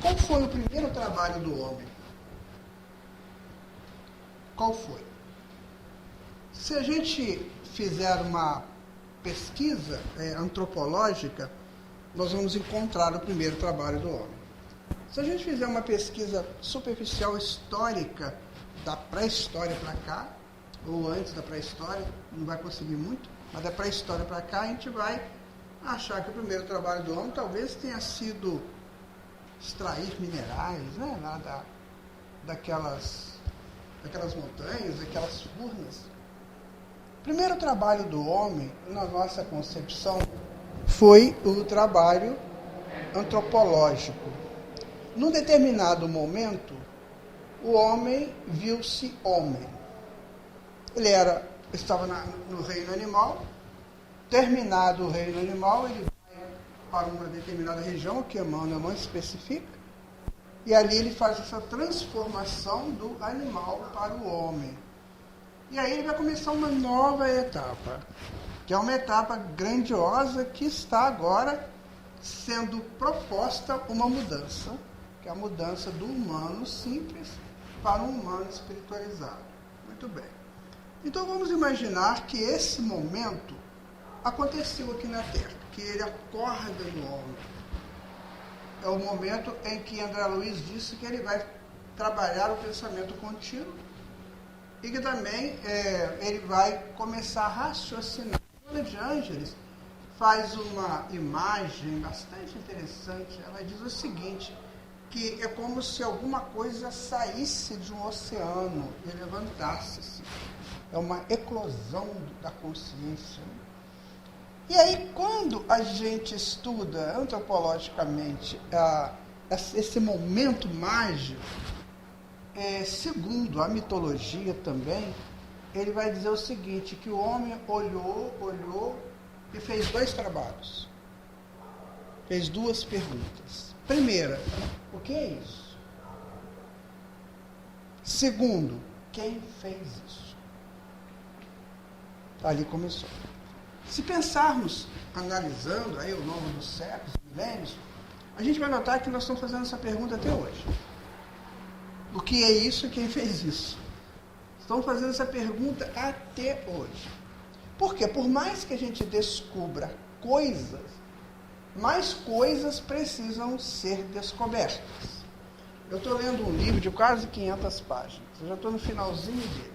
Qual foi o primeiro trabalho do homem? Qual foi? Se a gente fizer uma pesquisa antropológica, nós vamos encontrar o primeiro trabalho do homem. Se a gente fizer uma pesquisa superficial histórica, da pré-história para cá, ou antes da pré-história, não vai conseguir muito, mas da pré-história para cá, a gente vai achar que o primeiro trabalho do homem talvez tenha sido extrair minerais, né, lá daquelas montanhas, daquelas furnas. O primeiro trabalho do homem, na nossa concepção, foi o trabalho antropológico. Num determinado momento, o homem viu-se homem. Ele estava no reino animal. Terminado o reino animal, ele vai para uma determinada região, que Emmanuel não especifica, e ali ele faz essa transformação do animal para o homem. E aí ele vai começar uma nova etapa, que é uma etapa grandiosa que está agora sendo proposta uma mudança, que é a mudança do humano simples para um humano espiritualizado. Muito bem. Então vamos imaginar que esse momento aconteceu aqui na Terra, que ele acorda no homem. É o momento em que André Luiz disse que ele vai trabalhar o pensamento contínuo e que também ele vai começar a raciocinar. Joana de Ângeles faz uma imagem bastante interessante. Ela diz o seguinte, que é como se alguma coisa saísse de um oceano e levantasse-se. É uma eclosão da consciência. E aí, quando a gente estuda antropologicamente esse momento mágico, segundo a mitologia também, ele vai dizer o seguinte, que o homem olhou e fez dois trabalhos. Fez duas perguntas. Primeira, o que é isso? Segundo, quem fez isso? Ali começou. Se pensarmos, analisando aí ao longo dos séculos, milênios, a gente vai notar que nós estamos fazendo essa pergunta até hoje. O que é isso e quem fez isso? Estamos fazendo essa pergunta até hoje. Por quê? Por mais que a gente descubra coisas, mais coisas precisam ser descobertas. Eu estou lendo um livro de quase 500 páginas. Eu já estou no finalzinho dele.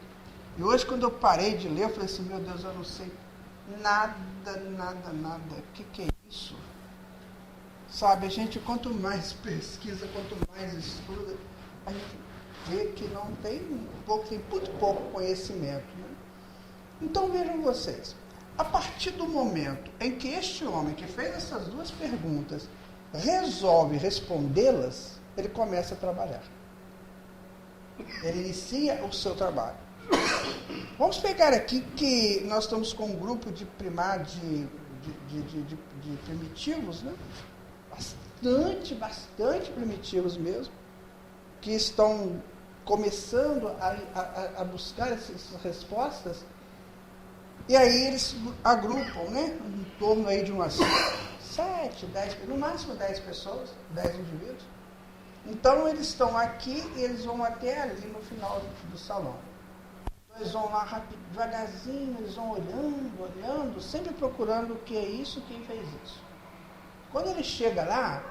E hoje, quando eu parei de ler, eu falei assim, meu Deus, eu não sei nada. O que é isso? Sabe, a gente, quanto mais pesquisa, quanto mais estuda, a gente vê que não tem muito pouco conhecimento. Né? Então, vejam vocês. A partir do momento em que este homem que fez essas duas perguntas resolve respondê-las, ele começa a trabalhar. Ele inicia o seu trabalho. Vamos pegar aqui que nós estamos com um grupo de primitivos, né? Bastante primitivos mesmo, que estão começando a buscar essas respostas. E aí eles agrupam, né, em torno aí de umas 7, 10, no máximo 10 pessoas, 10 indivíduos. Então eles estão aqui e eles vão até ali no final do salão. Então, eles vão lá rápido, devagarzinho, eles vão olhando, sempre procurando o que é isso, quem fez isso. Quando ele chega lá,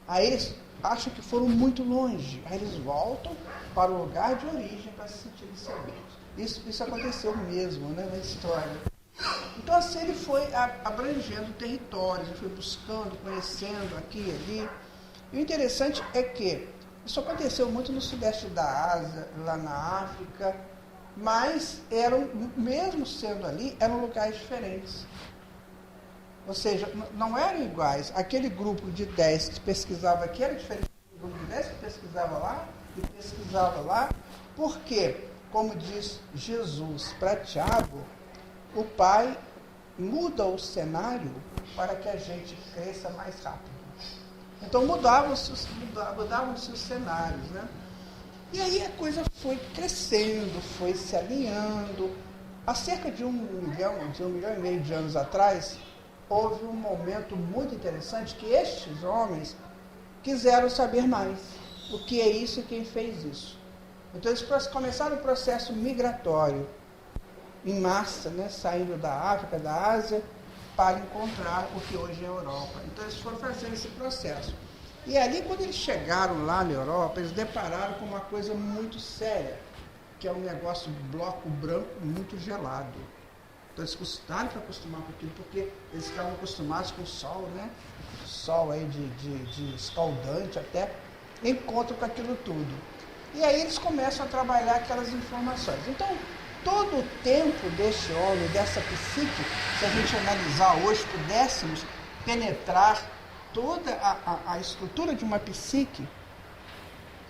aí eles acham que foram muito longe. Aí eles voltam para o lugar de origem para se sentirem seguros. Isso aconteceu mesmo, né, na história. Então, assim, ele foi abrangendo territórios, ele foi buscando, conhecendo aqui e ali. E o interessante é que isso aconteceu muito no sudeste da Ásia, lá na África, mas mesmo sendo ali, eram lugares diferentes. Ou seja, não eram iguais. Aquele grupo de 10 que pesquisava aqui era diferente do grupo de 10 que pesquisava lá e pesquisava lá. Por quê? Como diz Jesus para Tiago, o Pai muda o cenário para que a gente cresça mais rápido. Então mudavam-se os cenários, né? E aí a coisa foi crescendo, foi se alinhando. Há cerca de 1 milhão e meio de anos atrás, houve um momento muito interessante que estes homens, quiseram saber mais. O que é isso e quem fez isso? Então eles começaram o processo migratório em massa, né, saindo da África, da Ásia, para encontrar o que hoje é a Europa. Então eles foram fazendo esse processo. E ali, quando eles chegaram lá na Europa, eles depararam com uma coisa muito séria, que é um negócio de bloco branco muito gelado. Então eles custaram para acostumar com aquilo, porque eles estavam acostumados com o sol, né? Sol aí de escaldante até, encontram com aquilo tudo. E aí eles começam a trabalhar aquelas informações. Então, todo o tempo desse homem, dessa psique, se a gente analisar hoje, pudéssemos penetrar toda a estrutura de uma psique,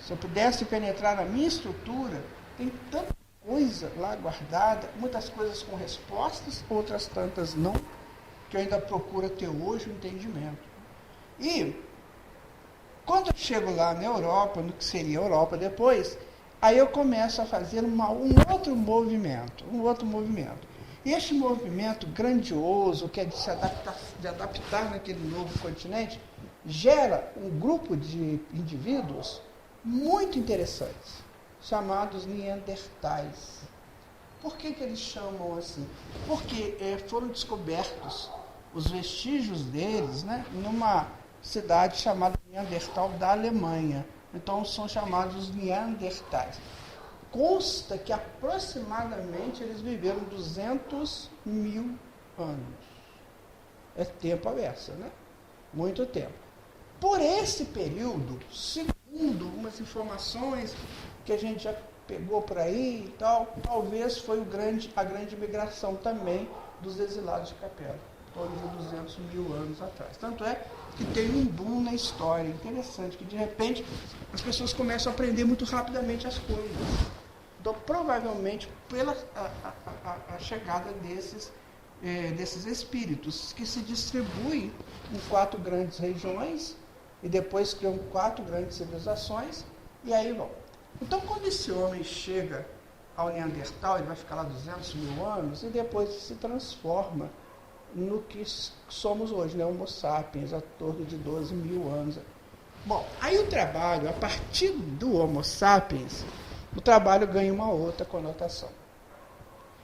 se eu pudesse penetrar na minha estrutura, tem tanta coisa lá guardada, muitas coisas com respostas, outras tantas não, que eu ainda procuro ter hoje o entendimento. E quando eu chego lá na Europa, no que seria a Europa depois, aí eu começo a fazer um outro movimento. E este movimento grandioso, que é de se adaptar naquele novo continente, gera um grupo de indivíduos muito interessantes, chamados Neandertais. Por que eles chamam assim? Porque foram descobertos os vestígios deles, né, numa cidade chamada Neandertal da Alemanha. Então são chamados Neandertais. Consta que aproximadamente eles viveram 200 mil anos. É tempo à beça, né? Muito tempo. Por esse período, segundo umas informações que a gente já pegou por aí e tal, talvez foi a grande migração também dos exilados de Capela, torno de 200 mil anos atrás. Tanto é que tem um boom na história interessante, que de repente as pessoas começam a aprender muito rapidamente as coisas. Então, provavelmente, pela a chegada desses espíritos, que se distribuem em 4 grandes regiões, e depois criam 4 grandes civilizações, e aí vão. Então, quando esse homem chega ao Neandertal, ele vai ficar lá 200 mil anos, e depois se transforma no que somos hoje, né? Homo sapiens, a torre de 12 mil anos. Bom, aí o trabalho, a partir do Homo sapiens, o trabalho ganha uma outra conotação.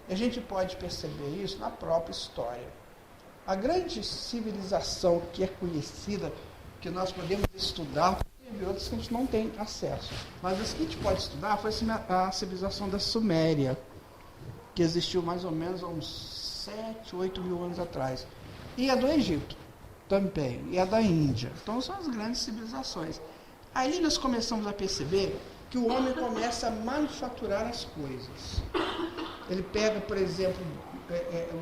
A gente pode perceber isso na própria história. A grande civilização que é conhecida, que nós podemos estudar, teve outras que a gente não tem acesso, mas as que a gente pode estudar foi a civilização da Suméria, que existiu mais ou menos há uns 7, 8 mil anos atrás. E a do Egito também, e a da Índia. Então são as grandes civilizações. Aí nós começamos a perceber que o homem começa a manufaturar as coisas. Ele pega, por exemplo,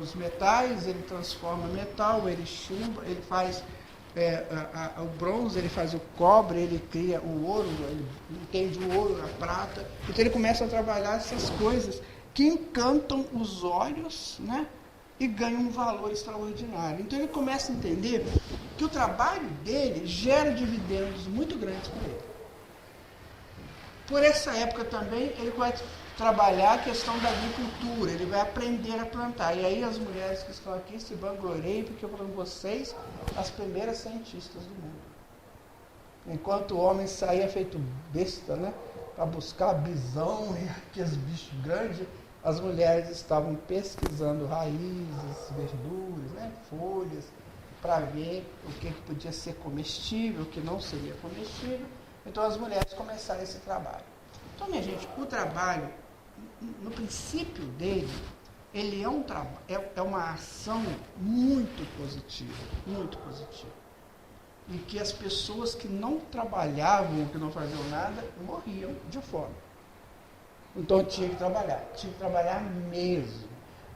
os metais, ele transforma metal, ele chumba, ele faz o bronze, ele faz o cobre, ele cria o ouro, ele entende o ouro, a prata. Então ele começa a trabalhar essas coisas que encantam os olhos, né? E ganha um valor extraordinário. Então ele começa a entender que o trabalho dele gera dividendos muito grandes para ele. Por essa época também, ele vai trabalhar a questão da agricultura, ele vai aprender a plantar. E aí as mulheres que estão aqui se vangloriam, porque foram vocês as primeiras cientistas do mundo. Enquanto o homem saía feito besta, né, para buscar bisão e aqueles bichos grandes, as mulheres estavam pesquisando raízes, verduras, né, folhas, para ver o que podia ser comestível, o que não seria comestível. Então as mulheres começaram esse trabalho. Então, minha gente, o trabalho, no princípio dele, ele é uma ação muito positiva, muito positiva. E que as pessoas que não trabalhavam, que não faziam nada, morriam de fome. Então tinha que trabalhar mesmo.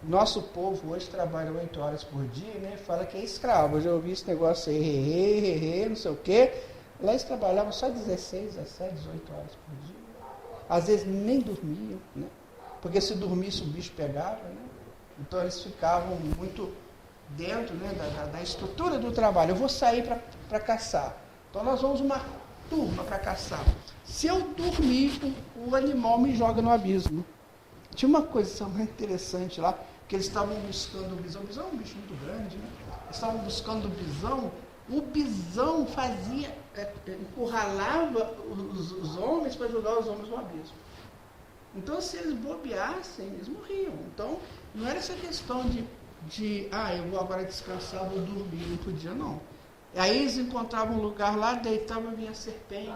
Nosso povo hoje trabalha 8 horas por dia, né? Fala que é escravo. Eu já ouvi esse negócio aí, não sei o quê. Lá eles trabalhavam só 16, 17, 18 horas por dia. Às vezes nem dormiam, né? Porque se dormisse o bicho pegava, né? Então eles ficavam muito dentro, né, da estrutura do trabalho. Eu vou sair para caçar. Então nós vamos uma turma para caçar. Se eu dormir, o animal me joga no abismo. Tinha uma coisa muito interessante lá, que eles estavam buscando o bisão. O bisão é um bicho muito grande, né? Eles estavam buscando o bisão fazia encurralava os homens para jogar os homens no abismo. Então, se eles bobeassem, eles morriam. Então, não era essa questão eu vou agora descansar, vou dormir. Não podia, não. Aí eles encontravam um lugar lá, deitavam, vinha serpente,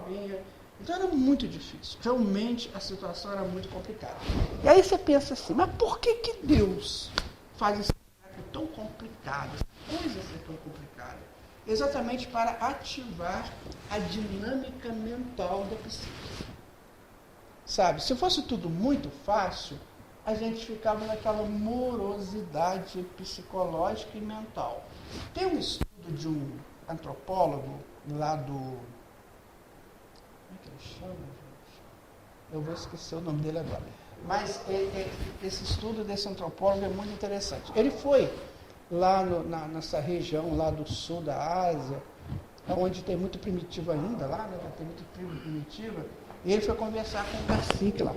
vinha... Então era muito difícil. Realmente a situação era muito complicada. E aí você pensa assim, mas por que Deus faz esse cenário tão complicado, essa coisa ser tão complicada? Exatamente para ativar a dinâmica mental da psique. Sabe, se fosse tudo muito fácil, a gente ficava naquela morosidade psicológica e mental. Tem um estudo de um antropólogo lá do... Como é que ele chama, gente? Eu vou esquecer o nome dele agora. Mas esse estudo desse antropólogo é muito interessante. Ele foi lá nessa região lá do sul da Ásia, onde tem muito primitivo ainda, lá, né? Tem muito tribo primitiva, e ele foi conversar com o cacique lá.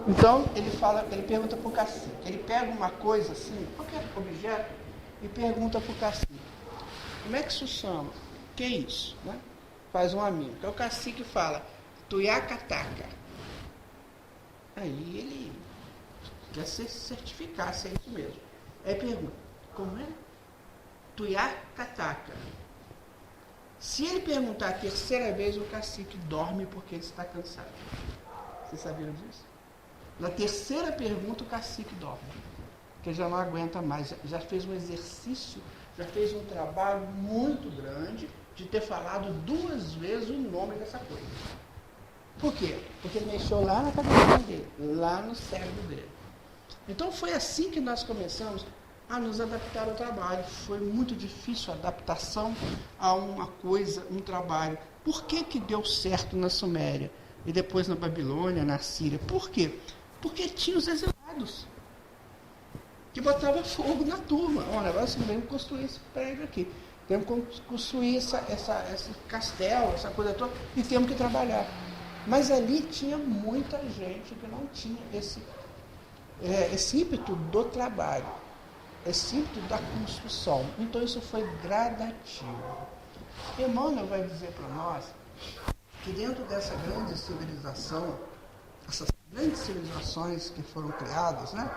Então, ele pergunta para o cacique, ele pega uma coisa assim, qualquer objeto, e pergunta para o cacique, como é que isso chama? O que é isso? Né? Faz um amigo. Então o cacique fala, Tuiacataca. Aí ele quer se certificar se é isso mesmo. Aí pergunta, como é? Tuiacataca. Se ele perguntar a terceira vez, o cacique dorme porque ele está cansado. Vocês sabiam disso? Na terceira pergunta, o cacique dorme. Porque já não aguenta mais. Já fez um exercício, já fez um trabalho muito grande de ter falado 2 vezes o nome dessa coisa. Por quê? Porque ele mexeu lá na cabeça dele, lá no cérebro dele. Então foi assim que nós começamos a nos adaptar ao trabalho. Foi muito difícil a adaptação a uma coisa, um trabalho. Por que deu certo na Suméria e depois na Babilônia, na Síria? Por quê? Porque tinha os exilados que botavam fogo na turma. Olha, agora nós temos que construir esse prédio aqui. Temos que construir esse castelo, essa coisa toda, e temos que trabalhar. Mas ali tinha muita gente que não tinha esse ímpeto do trabalho, esse ímpeto da construção. Então isso foi gradativo. Emmanuel vai dizer para nós que dentro dessa grande civilização, essas grandes civilizações que foram criadas, né?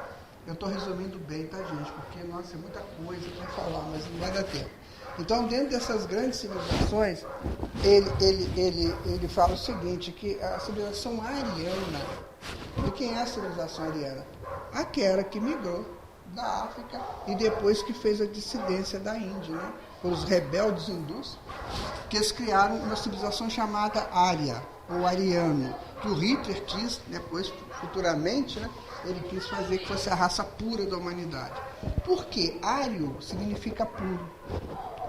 Eu estou resumindo bem, tá, gente? Porque, nossa, é muita coisa para falar, mas não vai dar tempo. Então, dentro dessas grandes civilizações, ele fala o seguinte, que a civilização ariana, e quem é a civilização ariana? Aquela que migrou da África e depois que fez a dissidência da Índia, né? Os rebeldes hindus, que eles criaram uma civilização chamada Ária, ou ariano, que o Hitler quis, depois, futuramente, né? Ele quis fazer que fosse a raça pura da humanidade. Por quê? Ário significa puro.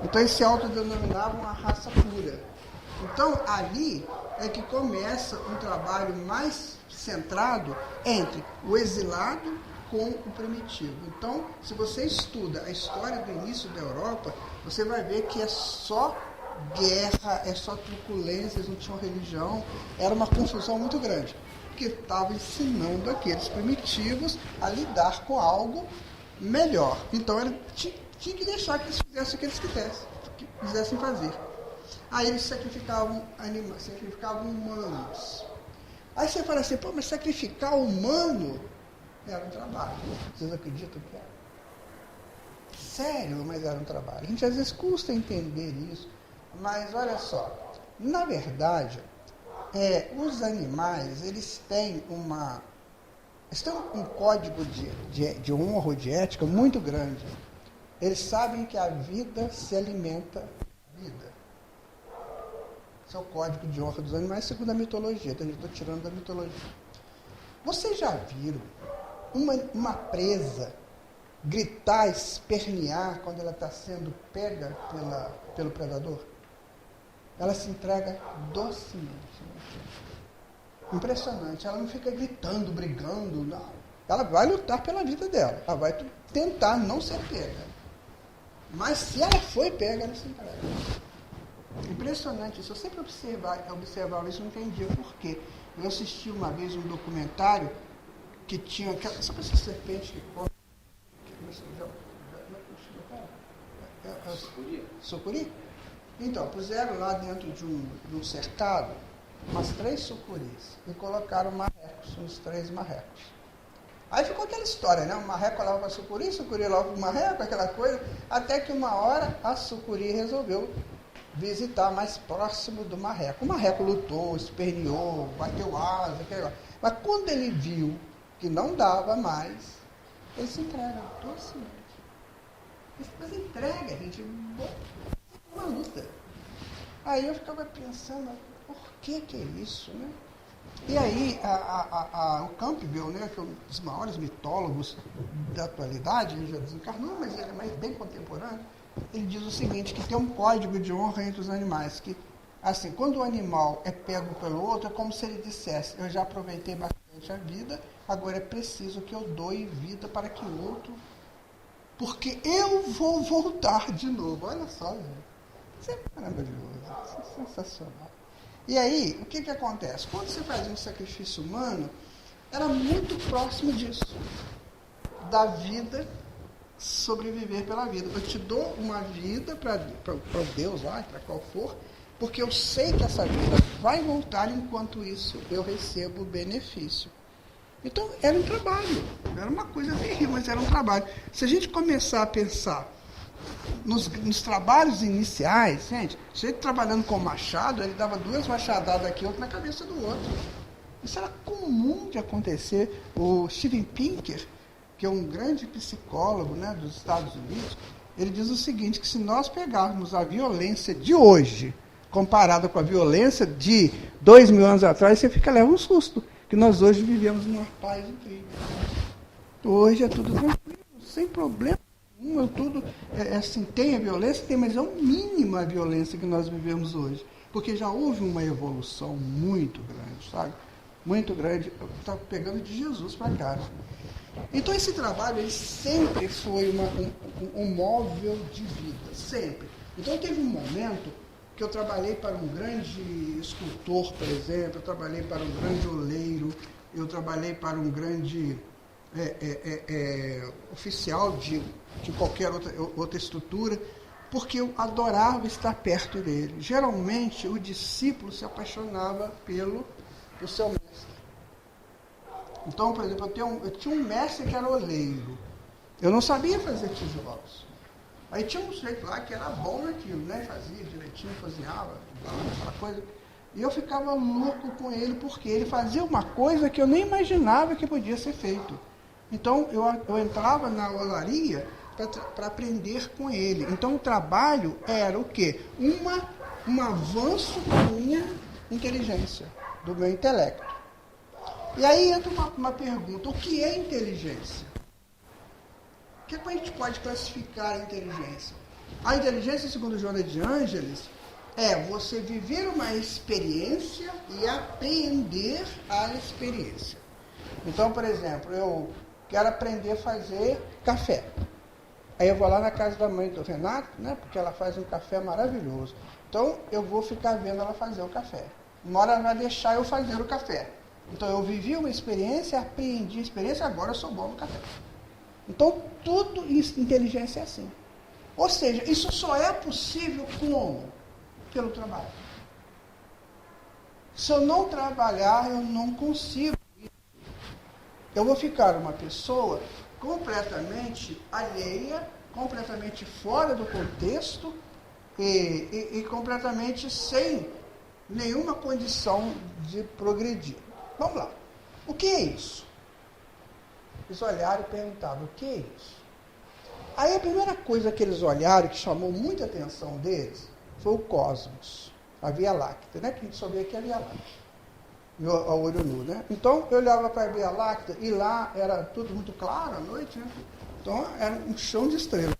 Então eles se autodenominavam a raça pura. Então ali é que começa um trabalho mais centrado entre o exilado com o primitivo. Então, se você estuda a história do início da Europa, você vai ver que é só guerra, é só truculência, eles não tinham religião, era uma confusão muito grande, que estava ensinando aqueles primitivos a lidar com algo melhor. Então, tinha que deixar que eles fizessem o que eles quisessem fazer. Aí eles sacrificavam animais, sacrificavam humanos. Aí você fala assim, mas sacrificar humano era um trabalho. Vocês acreditam que era? Sério, mas era um trabalho. A gente às vezes custa entender isso, mas olha só, na verdade, os animais, eles têm um código de honra, de ética muito grande. Eles sabem que a vida se alimenta da vida. Esse é o código de honra dos animais, segundo a mitologia. Então, eu estou tirando da mitologia. Vocês já viram uma presa gritar, espernear quando ela está sendo pega pelo predador? Ela se entrega docemente. Impressionante. Ela não fica gritando, brigando, não. Ela vai lutar pela vida dela. Ela vai tentar não ser pega. Mas se ela foi pega, ela se entrega. Impressionante isso. Eu sempre observava isso, não entendia por quê. Eu assisti uma vez um documentário que tinha... Sabe essa serpente que come? Sucuri? Então, puseram lá dentro de um cercado umas 3 sucuris e colocaram marrecos, uns 3 marrecos. Aí ficou aquela história, né? O marreco olhava para a sucuri olhava para o marreco, aquela coisa, até que uma hora a sucuri resolveu visitar mais próximo do marreco. O marreco lutou, esperneou, bateu asa, aquele... Mas quando ele viu que não dava mais, ele se entrega, docemente. Mas entrega, gente, uma luta. Aí eu ficava pensando, por que é isso, né? E aí, o Campbell, né, que é um dos maiores mitólogos da atualidade, ele já desencarnou, mas ele é mais bem contemporâneo, ele diz o seguinte, que tem um código de honra entre os animais, que, assim, quando o animal é pego pelo outro, é como se ele dissesse, eu já aproveitei bastante a vida, agora é preciso que eu doe vida para que o outro, porque eu vou voltar de novo. Olha só, gente. Isso é maravilhoso, isso é sensacional. E aí, o que acontece? Quando você fazia um sacrifício humano, era muito próximo disso, da vida, sobreviver pela vida. Eu te dou uma vida para Deus lá, para qual for, porque eu sei que essa vida vai voltar, enquanto isso eu recebo o benefício. Então, era um trabalho, era uma coisa terrível, mas era um trabalho. Se a gente começar a pensar nos trabalhos iniciais, gente, se ele trabalhando com machado, ele dava 2 machadadas aqui, outra na cabeça do outro. Isso era comum de acontecer. O Steven Pinker, que é um grande psicólogo, né, dos Estados Unidos, ele diz o seguinte, que se nós pegarmos a violência de hoje, comparada com a violência de 2.000 anos atrás, você leva um susto, que nós hoje vivemos numa paz incrível. Hoje é tudo tranquilo, sem problema. Tudo, assim, tem a violência, tem, mas é o mínimo a violência que nós vivemos hoje. Porque já houve uma evolução muito grande, sabe? Muito grande. Está pegando de Jesus para cá. Então, esse trabalho, ele sempre foi um móvel de vida, sempre. Então, teve um momento que eu trabalhei para um grande escultor, por exemplo, eu trabalhei para um grande oleiro, eu trabalhei para um grande... oficial de qualquer outra estrutura, porque eu adorava estar perto dele. Geralmente, o discípulo se apaixonava pelo seu mestre. Então, por exemplo, eu tinha um mestre que era oleiro. Eu não sabia fazer tijolos. Aí tinha um sujeito lá que era bom naquilo, né? Fazia direitinho, cozinhava, aquela coisa. E eu ficava louco com ele, porque ele fazia uma coisa que eu nem imaginava que podia ser feito. Então, eu entrava na olaria para aprender com ele. Então, o trabalho era o quê? Um avanço da minha inteligência, do meu intelecto. E aí entra uma pergunta, o que é inteligência? O que a gente pode classificar a inteligência? A inteligência, segundo Joana de Ângeles, é você viver uma experiência e aprender a experiência. Então, por exemplo, eu quero aprender a fazer café. Aí eu vou lá na casa da mãe do Renato, né, porque ela faz um café maravilhoso. Então, eu vou ficar vendo ela fazer o café. Uma hora ela vai deixar eu fazer o café. Então, eu vivi uma experiência, aprendi a experiência, agora eu sou bom no café. Então, tudo isso, inteligência é assim. Ou seja, isso só é possível como? Pelo trabalho. Se eu não trabalhar, eu não consigo. Eu vou ficar uma pessoa completamente alheia, completamente fora do contexto e completamente sem nenhuma condição de progredir. Vamos lá. O que é isso? Eles olharam e perguntavam, o que é isso? Aí a primeira coisa que eles olharam, que chamou muita atenção deles, foi o cosmos, a Via Láctea, né? Que a gente só vê aqui a Via Láctea. Ao olho nu, né? Então, eu olhava para a Via Láctea e lá era tudo muito claro à noite, né? Então, era um chão de estrelas.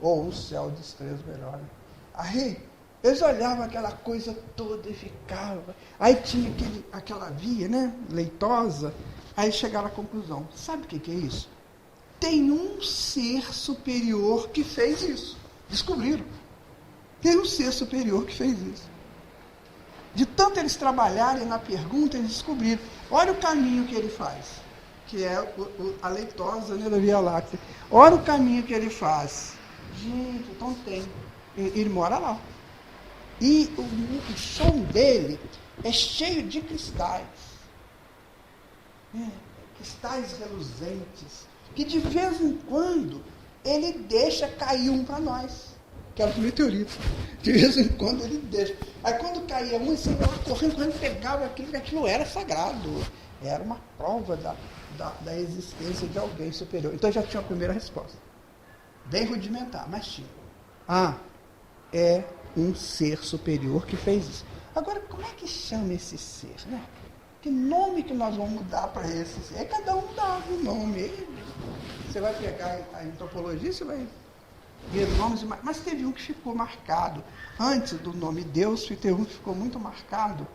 Ou um céu de estrelas, melhor, né? Aí, eles olhavam aquela coisa toda e ficavam. Aí tinha aquela via, né? Leitosa. Aí chegaram à conclusão. Sabe o que é isso? Tem um ser superior que fez isso. Descobriram. Tem um ser superior que fez isso. De tanto eles trabalharem na pergunta, eles descobriram. Olha o caminho que ele faz, que é a leitosa, né, da Via Láctea. Olha o caminho que ele faz. Gente, então tem. Ele mora lá. E o som dele é cheio de cristais. Cristais reluzentes. Que de vez em quando ele deixa cair um para nós. Que era os meteoritos. De vez em quando ele deixa. Aí quando caía um, você ia lá correndo, pegava aquilo, que aquilo era sagrado. Era uma prova da existência de alguém superior. Então já tinha a primeira resposta. Bem rudimentar, mas tinha. É um ser superior que fez isso. Agora, como é que chama esse ser, né? Que nome que nós vamos dar para esse ser? Cada um dá um nome. Você vai pegar a antropologia, você vai ver nomes, mas teve um que ficou marcado. Antes do nome Deus, teve um que ficou muito marcado,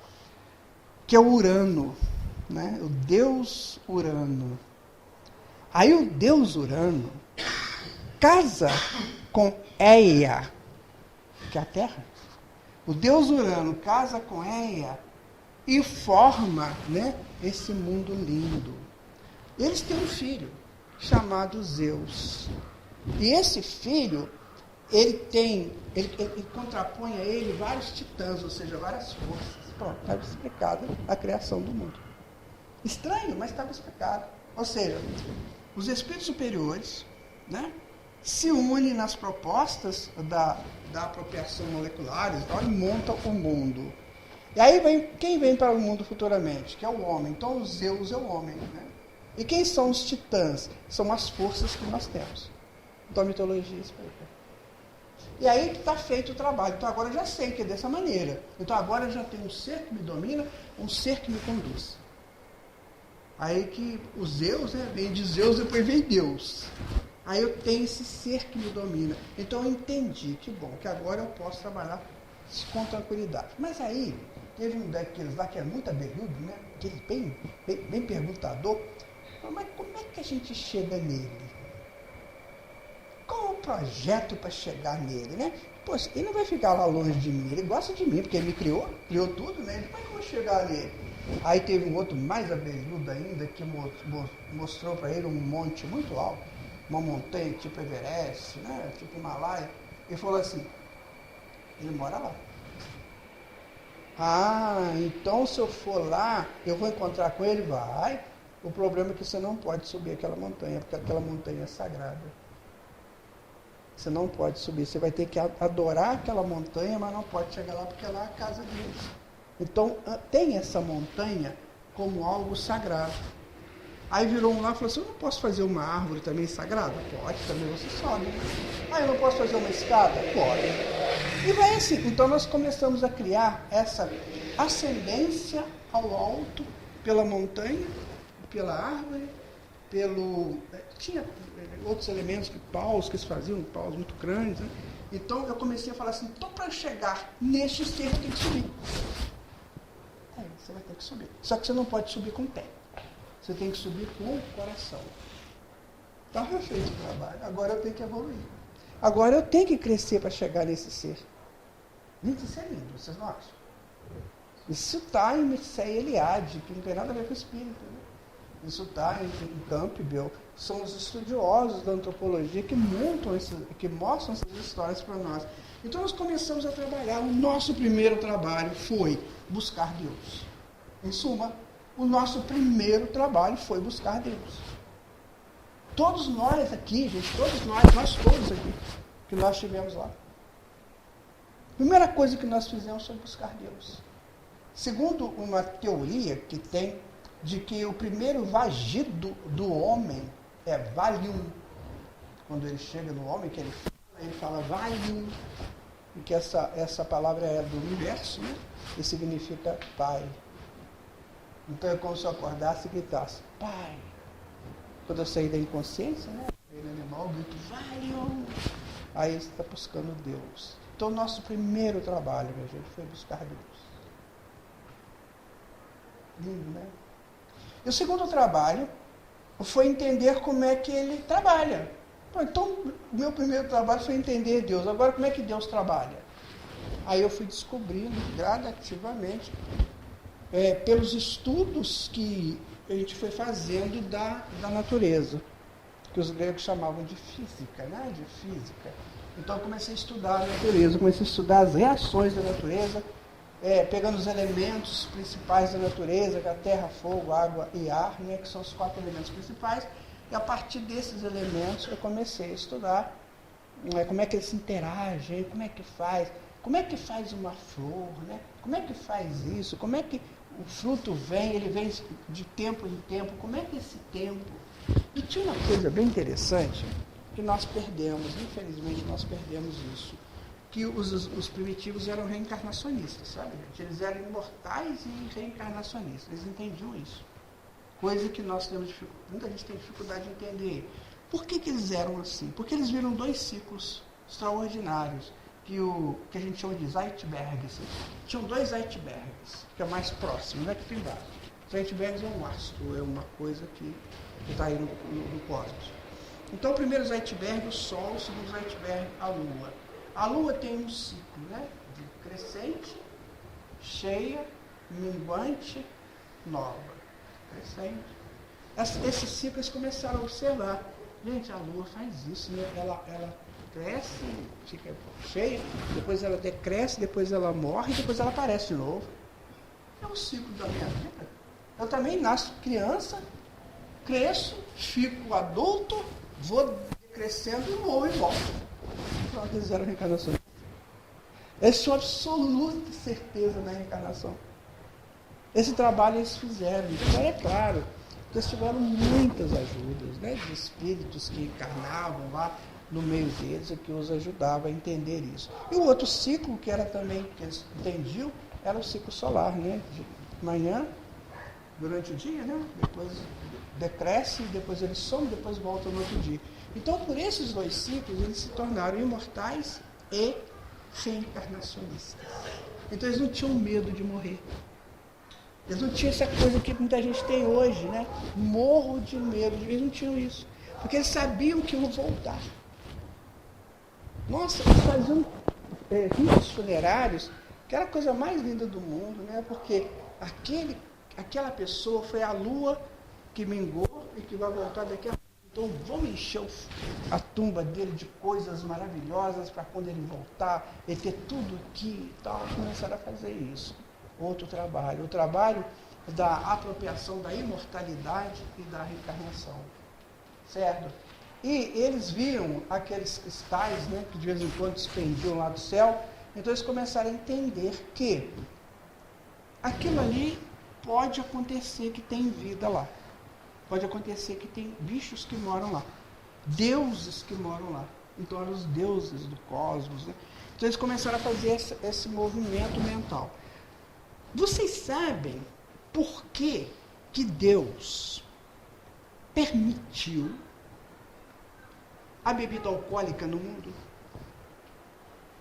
que é o Urano, né? O Deus Urano. Aí o Deus Urano casa com Eia, que é a Terra. O Deus Urano casa com Eia e forma, né, esse mundo lindo. Eles têm um filho chamado Zeus. E esse filho, ele contrapõe a ele vários titãs, ou seja, várias forças. Pronto, estava explicado a criação do mundo. Estranho, mas estava explicado. Ou seja, os espíritos superiores, né, se unem nas propostas da apropriação molecular e montam o mundo. E aí quem vem para o mundo futuramente? Que é o homem. Então o Zeus é o homem. Né? E quem são os titãs? São as forças que nós temos. Então a mitologia explica. E aí que está feito o trabalho. Então agora eu já sei que é dessa maneira. Então agora eu já tenho um ser que me domina, um ser que me conduz. Aí que o Zeus, né, vem de Zeus, depois vem Deus. Aí eu tenho esse ser que me domina. Então eu entendi, que bom, que agora eu posso trabalhar com tranquilidade. Mas aí, teve um daqueles lá que é muito abelhudo, né? Aquele bem perguntador. Mas como é que a gente chega nele? Qual é o projeto para chegar nele, né? Poxa, ele não vai ficar lá longe de mim, ele gosta de mim, porque ele me criou tudo, né? Como é que eu vou chegar nele? Aí teve um outro mais abelhudo ainda, que mostrou para ele um monte muito alto, uma montanha tipo Everest, né? Tipo Himalaia, e falou assim, ele mora lá. Então se eu for lá, eu vou encontrar com ele? Vai. O problema é que você não pode subir aquela montanha, porque aquela montanha é sagrada. Você não pode subir, você vai ter que adorar aquela montanha, mas não pode chegar lá porque lá é a casa deles. Então, tem essa montanha como algo sagrado. Aí virou um lá e falou assim, eu não posso fazer uma árvore também sagrada? Pode, também você sobe. Eu não posso fazer uma escada? Pode. E vai assim. Então nós começamos a criar essa ascendência ao alto pela montanha, pela árvore, tinha outros elementos, paus que eles faziam, paus muito grandes, né? Então eu comecei a falar assim, então para chegar neste ser eu tenho que subir. Você vai ter que subir. Só que você não pode subir com o pé. Você tem que subir com o coração. Estava feito o trabalho. Agora eu tenho que evoluir. Agora eu tenho que crescer para chegar nesse ser. Gente, isso é lindo, vocês não acham? Isso está em Mircea Eliade, que não tem nada a ver com o espírito. Né? Isso está em Campbell. São os estudiosos da antropologia que mostram essas histórias para nós. Então nós começamos a trabalhar. O nosso primeiro trabalho foi buscar Deus. Em suma, o nosso primeiro trabalho foi buscar Deus. Todos nós aqui, gente, nós todos aqui, que nós estivemos lá. Primeira coisa que nós fizemos foi buscar Deus. Segundo uma teoria que tem, de que o primeiro vagido do homem é Valium. Quando ele chega no homem, que ele fala Valium, e que essa palavra é do universo, né? E significa Pai. Então é como se eu acordasse e gritasse, Pai. Quando eu saí da inconsciência, né? No animal, eu grito, Valium. Aí você está buscando Deus. Então o nosso primeiro trabalho, minha gente, foi buscar Deus. Lindo, né? E o segundo trabalho foi entender como é que ele trabalha. Então, o meu primeiro trabalho foi entender Deus. Agora, como é que Deus trabalha? Aí eu fui descobrindo gradativamente, pelos estudos que a gente foi fazendo da natureza, que os gregos chamavam de física, né? De física. Então eu comecei a estudar a natureza, comecei a estudar as reações da natureza, pegando os elementos principais da natureza, que é a terra, fogo, água e ar, né, que são os 4 elementos principais, e a partir desses elementos eu comecei a estudar como é que eles se interagem, como é que faz uma flor, né? Como é que faz isso, como é que o fruto vem, ele vem de tempo em tempo, como é que esse tempo... E tinha uma coisa bem interessante que nós perdemos, infelizmente nós perdemos isso, que os primitivos eram reencarnacionistas, sabe, gente? Eles eram imortais e reencarnacionistas, eles entendiam isso. Coisa que nós temos dificuldade, muita gente tem dificuldade de entender. Por que eles eram assim? Porque eles viram 2 ciclos extraordinários, que a gente chama de Zeitbergs. Tinham 2 Zeitbergs, que é mais próximo, né, que tem embaixo. Zeitbergs é um astro, é uma coisa que está aí no cosmos. Então, o primeiro Zeitberg, o Sol, o segundo Zeitberg, a Lua. A Lua tem um ciclo, né, de crescente, cheia, minguante, nova. Crescente. Esses ciclos começaram a observar. Gente, a Lua faz isso, né? Ela cresce, fica cheia, depois ela decresce, depois ela morre, depois ela aparece de novo. É o ciclo da minha vida. Eu também nasço criança, cresço, fico adulto, vou crescendo e morro e volto. Então, eles fizeram reencarnação. Eles tinham absoluta certeza na reencarnação. Esse trabalho eles fizeram. Então, é claro, eles tiveram muitas ajudas, né, de espíritos que encarnavam lá no meio deles e que os ajudavam a entender isso. E o outro ciclo, que era também, que eles entendiam, era o ciclo solar, né, de manhã, durante o dia, né, depois decresce, depois ele some, depois volta no outro dia. Então, por esses 2 ciclos, eles se tornaram imortais e reencarnacionistas. Então, eles não tinham medo de morrer. Eles não tinham essa coisa que muita gente tem hoje, né? Morro de medo. Eles não tinham isso. Porque eles sabiam que iam voltar. Nossa, eles faziam ritos funerários, que era a coisa mais linda do mundo, né? Porque aquela pessoa foi a lua que mingou e que vai voltar daqui a pouco. Então vamos encher a tumba dele de coisas maravilhosas para quando ele voltar, ele ter tudo aqui e tal. Começaram a fazer isso. Outro trabalho, o trabalho da apropriação da imortalidade e da reencarnação, certo? E eles viam aqueles cristais, né, que de vez em quando despendiam lá do céu, então eles começaram a entender que aquilo ali pode acontecer que tem vida lá, pode acontecer que tem bichos que moram lá, deuses que moram lá, então eram os deuses do cosmos, né? Então eles começaram a fazer esse movimento mental. Vocês sabem por que Deus permitiu a bebida alcoólica no mundo?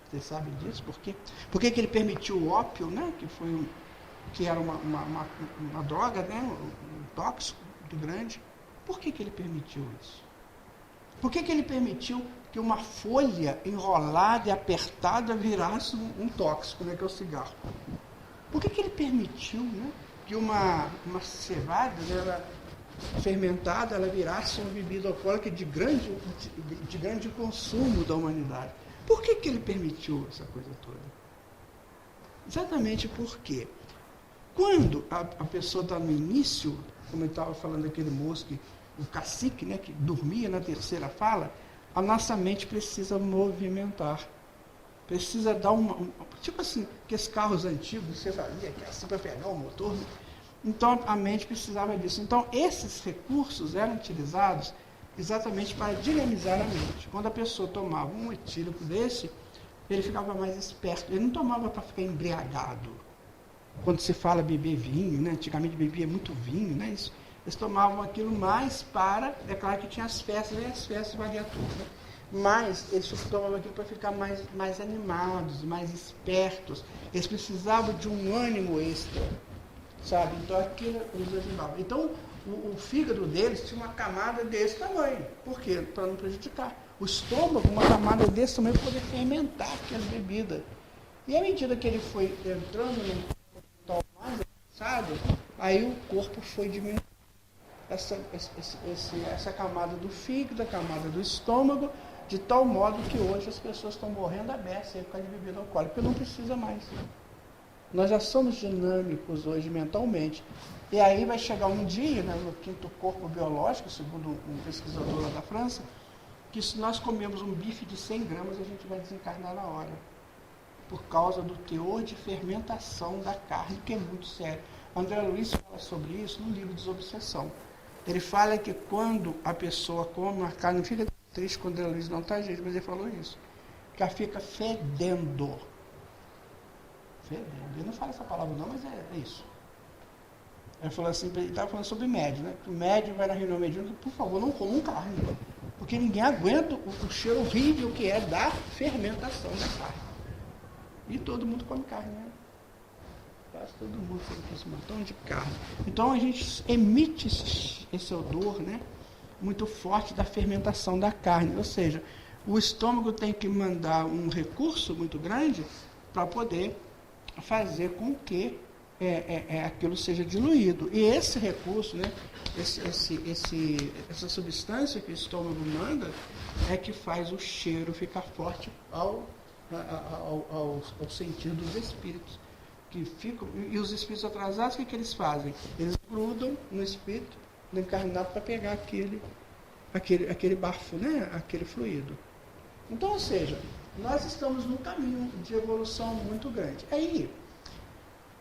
Vocês sabem disso? Por quê? Por que ele permitiu o ópio, né? Que era uma droga, né? Um tóxico muito grande. Por que ele permitiu isso? Por que ele permitiu que uma folha enrolada e apertada virasse um tóxico, né? Que é o cigarro? Por que ele permitiu, né, que uma cevada, né, ela, fermentada, ela virasse uma bebida alcoólica de grande consumo da humanidade? Por que ele permitiu essa coisa toda? Exatamente porque quando a pessoa está no início, como eu estava falando daquele moço, o cacique, né, que dormia na terceira fala, a nossa mente precisa movimentar. Precisa dar tipo assim, aqueles carros antigos, você fazia que assim para pegar o motor. Então, a mente precisava disso. Então, esses recursos eram utilizados exatamente para dinamizar a mente. Quando a pessoa tomava um etílico desse, ele ficava mais esperto. Ele não tomava para ficar embriagado. Quando se fala beber vinho, né? Antigamente bebia muito vinho, né? Eles tomavam aquilo mais para... É claro que tinha as festas, e as festas valia tudo, né? Mas eles tomavam aquilo para ficar mais animados, mais espertos. Eles precisavam de um ânimo extra, sabe? Então aquilo eles ajudavam. Então o fígado deles tinha uma camada desse tamanho. Por quê? Para não prejudicar. O estômago, uma camada desse tamanho, para poder fermentar aquela bebida. E à medida que ele foi entrando num tal mais avançado, aí o corpo foi diminuindo essa camada do fígado, a camada do estômago, De tal modo que hoje as pessoas estão morrendo a beça por causa de bebida alcoólica, porque não precisa mais. Nós já somos dinâmicos hoje mentalmente. E aí vai chegar um dia, né, no quinto corpo biológico, segundo um pesquisador lá da França, que se nós comemos um bife de 100 gramas, a gente vai desencarnar na hora. Por causa do teor de fermentação da carne, que é muito sério. André Luiz fala sobre isso no livro Desobsessão. Ele fala que quando a pessoa come a carne, não fica triste quando André Luiz não está, gente, mas ele falou isso, que ela fica fedendo. Fedendo. Ele não fala essa palavra não, mas é isso. Ele falou assim, ele estava falando sobre médium, né? O médium vai na reunião mediúnica, por favor, não comam carne, porque ninguém aguenta o cheiro horrível que é da fermentação da carne. E todo mundo come carne, né? Quase todo mundo come esse montão de carne. Então a gente emite esse odor, né, muito forte da fermentação da carne. Ou seja, o estômago tem que mandar um recurso muito grande para poder fazer com que aquilo seja diluído. E esse recurso, né, essa substância que o estômago manda, é que faz o cheiro ficar forte ao sentido dos espíritos. Que ficam, e os espíritos atrasados, o que eles fazem? Eles grudam no espírito, no encarnado, para pegar aquele bafo, né? Aquele fluido. Então, ou seja, nós estamos num caminho de evolução muito grande. Aí,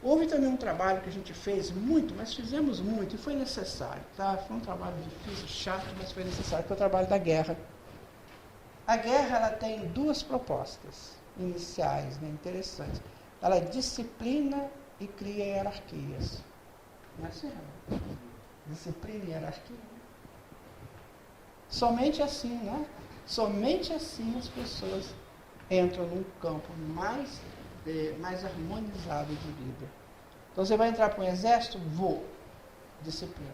houve também um trabalho que a gente fez muito, mas fizemos muito, e foi necessário, tá? Foi um trabalho difícil, chato, mas foi necessário, que é o trabalho da guerra. A guerra, ela tem duas propostas iniciais, né, interessantes. Ela disciplina e cria hierarquias. Não é assim? Disciplina e hierarquia. Somente assim, né? Somente assim as pessoas entram num campo mais harmonizado de vida. Então você vai entrar para um exército? Vou. Disciplina.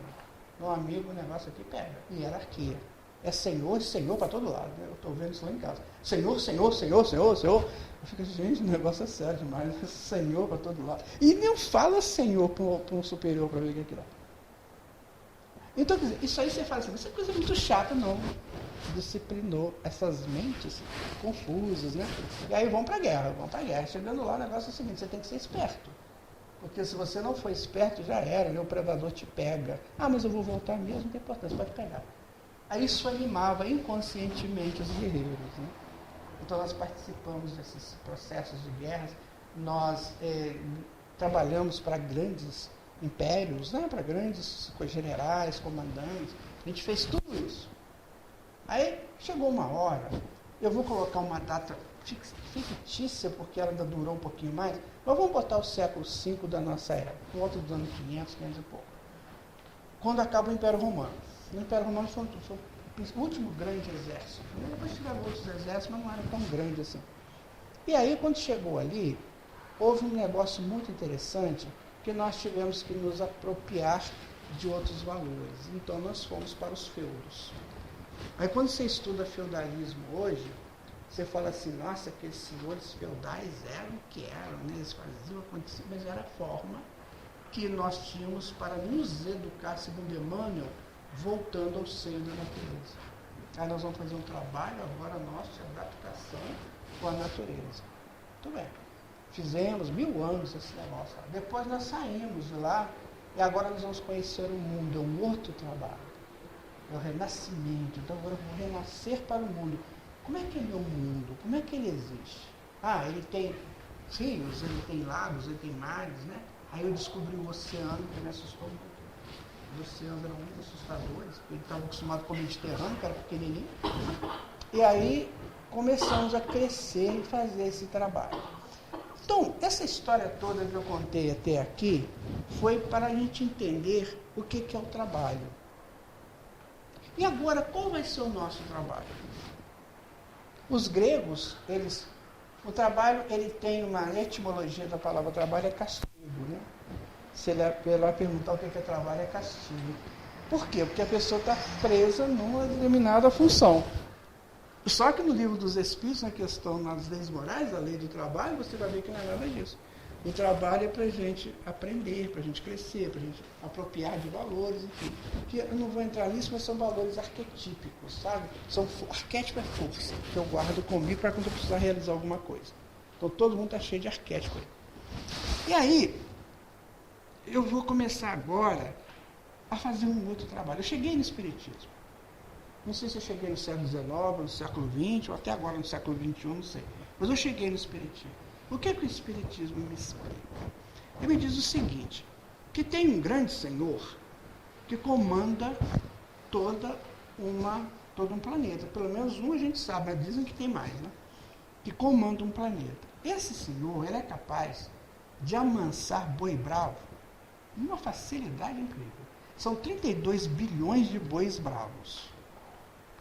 Meu amigo, o negócio aqui pega. Hierarquia. É Senhor e Senhor para todo lado. Né? Eu estou vendo isso lá em casa. Senhor, Senhor, Senhor, Senhor, Senhor. Eu fico, gente, o negócio é sério demais. Senhor para todo lado. E não fala Senhor para um superior para ver o que é aquilo. Então, quer dizer, isso aí você fala assim, isso é coisa muito chata, não. Disciplinou essas mentes confusas, né? E aí vão para a guerra, Chegando lá, o negócio é o seguinte, você tem que ser esperto. Porque se você não for esperto, já era, né? O predador te pega. Ah, mas eu vou voltar mesmo, não tem importância, pode pegar. Aí isso animava inconscientemente os guerreiros, né? Então nós participamos desses processos de guerras, nós trabalhamos para grandes impérios, né? Para grandes generais, comandantes, a gente fez tudo isso. Aí chegou uma hora, eu vou colocar uma data fictícia, porque ela ainda durou um pouquinho mais, mas vamos botar o século V da nossa era, por volta dos anos 500, 500 e pouco. Quando acaba o Império Romano. O Império Romano foi o último grande exército. Depois tiveram outros exércitos, mas não era tão grande assim. E aí, quando chegou ali, houve um negócio muito interessante, que nós tivemos que nos apropriar de outros valores. Então, nós fomos para os feudos. Aí, quando você estuda feudalismo hoje, você fala assim, nossa, aqueles senhores feudais eram o que eram, né? Eles faziam, acontecia, mas era a forma que nós tínhamos para nos educar, segundo Emmanuel, voltando ao seio da natureza. Aí nós vamos fazer um trabalho agora nosso de adaptação com a natureza. Muito bem. Fizemos 1000 anos esse negócio. Depois nós saímos de lá e agora nós vamos conhecer o mundo. É um outro trabalho. É o renascimento. Então agora eu vou renascer para o mundo. Como é que ele é o mundo? Como é que ele existe? Ah, ele tem rios, ele tem lagos, ele tem mares, né? Aí eu descobri o oceano, que me assustou muito. Os oceanos eram muito assustadores, porque ele estava acostumado com o Mediterrâneo, que era pequenininho. E aí começamos a crescer e fazer esse trabalho. Então, essa história toda que eu contei até aqui foi para a gente entender o que é o trabalho. E agora, qual vai ser o nosso trabalho? Os gregos, o trabalho, ele tem uma etimologia da palavra trabalho, é castigo, né? Se ele vai perguntar o que é trabalho, é castigo. Por quê? Porque a pessoa está presa numa determinada função. Só que no livro dos Espíritos, na questão das leis morais, a lei do trabalho, você vai ver que não é nada disso. O trabalho é para a gente aprender, para a gente crescer, para a gente apropriar de valores, enfim. Que eu não vou entrar nisso, mas são valores arquetípicos, sabe? Arquétipo é força, que eu guardo comigo para quando eu precisar realizar alguma coisa. Então todo mundo está cheio de arquétipo aí. E aí, eu vou começar agora a fazer um outro trabalho. Eu cheguei no Espiritismo. Não sei se eu cheguei no século XIX, no século XX, ou até agora no século XXI, não sei. Mas eu cheguei no Espiritismo. O que o Espiritismo me explica? Ele me diz o seguinte, que tem um grande Senhor que comanda todo um planeta. Pelo menos um a gente sabe, mas dizem que tem mais, né? Que comanda um planeta. Esse Senhor, ele é capaz de amansar boi bravo numa facilidade incrível. São 32 bilhões de bois bravos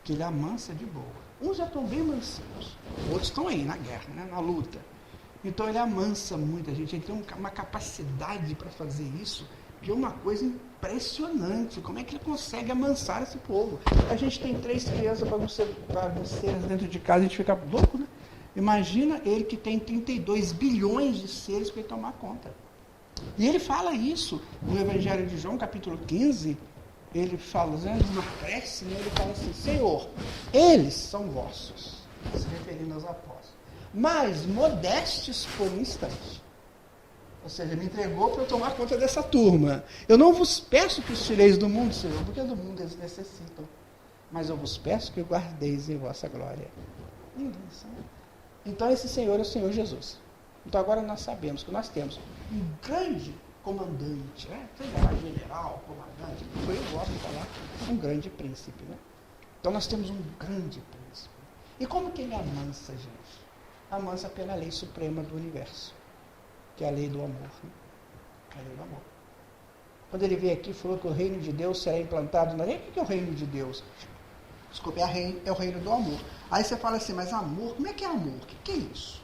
que ele amansa de boa. Uns já estão bem mansinhos, outros estão aí na guerra, né, na luta. Então ele amansa muita gente, ele tem uma capacidade para fazer isso, que é uma coisa impressionante. Como é que ele consegue amansar esse povo? A gente tem 3 crianças bagunceiras dentro de casa, a gente fica louco, né? Imagina ele que tem 32 bilhões de seres para ele tomar conta. E ele fala isso no Evangelho de João, capítulo 15, ele fala, numa prece, né, ele fala assim, Senhor, eles são vossos, se referindo aos apóstolos, mas modestes por um instante. Ou seja, me entregou para eu tomar conta dessa turma. Eu não vos peço que os tireis do mundo, Senhor, porque do mundo eles necessitam, mas eu vos peço que o guardeis em vossa glória. Ninguém sabe. Então esse Senhor é o Senhor Jesus. Então agora nós sabemos que nós temos um grande comandante, né? Seja lá general, comandante, eu gosto de falar um grande príncipe, né? Então nós temos um grande príncipe. E como que ele amansa, gente? Amansa pela lei suprema do universo, que é a lei do amor, né? A lei do amor. Quando ele veio aqui, falou que o reino de Deus será implantado na lei. O que é o reino de Deus? Desculpe, é o reino do amor. Aí você fala assim, mas amor, como é que é amor? O que é isso?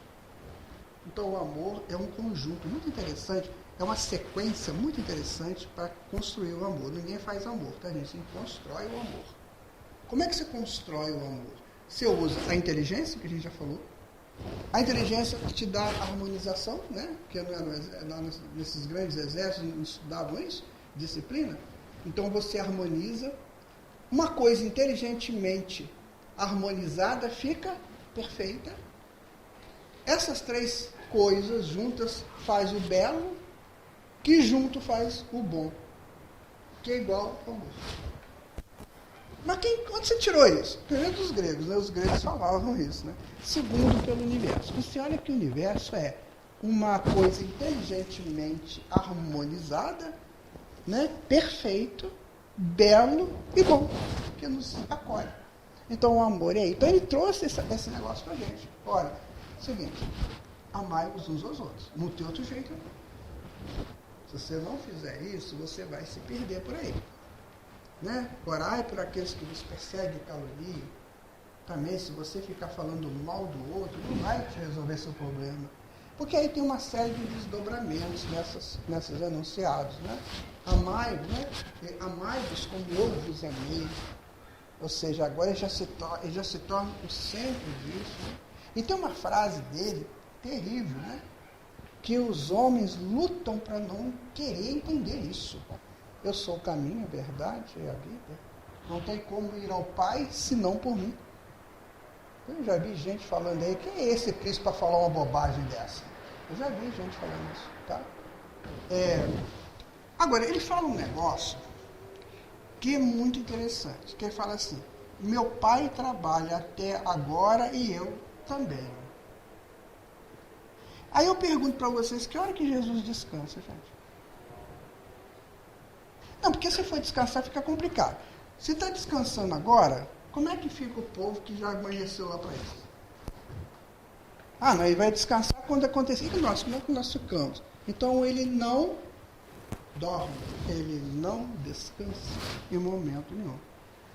Então o amor é um conjunto muito interessante, é uma sequência muito interessante para construir o amor. Ninguém faz amor, tá, gente? Você constrói o amor. Como é que você constrói o amor? Você usa a inteligência, que a gente já falou. A inteligência te dá harmonização, né? Porque nesses grandes exércitos não estudavam isso, disciplina. Então você harmoniza. Uma coisa inteligentemente harmonizada fica perfeita. Essas 3 coisas juntas faz o belo, que junto faz o bom, que é igual ao amor. Mas onde você tirou isso? Primeiro dos gregos, né? Os gregos falavam isso, né? Segundo, pelo universo. Você olha que o universo é uma coisa inteligentemente harmonizada, né? Perfeito, belo e bom, que nos acolhe. Então o amor é aí. Então ele trouxe esse negócio pra gente. Olha, seguinte, amai-vos uns aos outros. Não tem outro jeito. Se você não fizer isso, você vai se perder por aí. Né? Orai por aqueles que vos perseguem e caluniam. Também, se você ficar falando mal do outro, não vai te resolver seu problema. Porque aí tem uma série de desdobramentos nessas enunciados. Né? Amai-vos, né? Amai-vos como eu vos amei. Ou seja, agora ele já se torna o centro disso. Né? E tem uma frase dele, terrível, né? Que os homens lutam para não querer entender isso. Eu sou o caminho, a verdade e a vida. Não tem como ir ao Pai senão por mim. Eu já vi gente falando aí, quem é esse príncipe para falar uma bobagem dessa? Eu já vi gente falando isso, tá? Agora, ele fala um negócio que é muito interessante, que ele fala assim, meu pai trabalha até agora e eu também. Aí eu pergunto para vocês, que hora que Jesus descansa, gente? Não, porque se for descansar fica complicado. Se está descansando agora, como é que fica o povo que já amanheceu lá para isso? Ah, não, ele vai descansar quando acontecer. E nós, como é que nós ficamos? Então ele não dorme, ele não descansa em momento nenhum.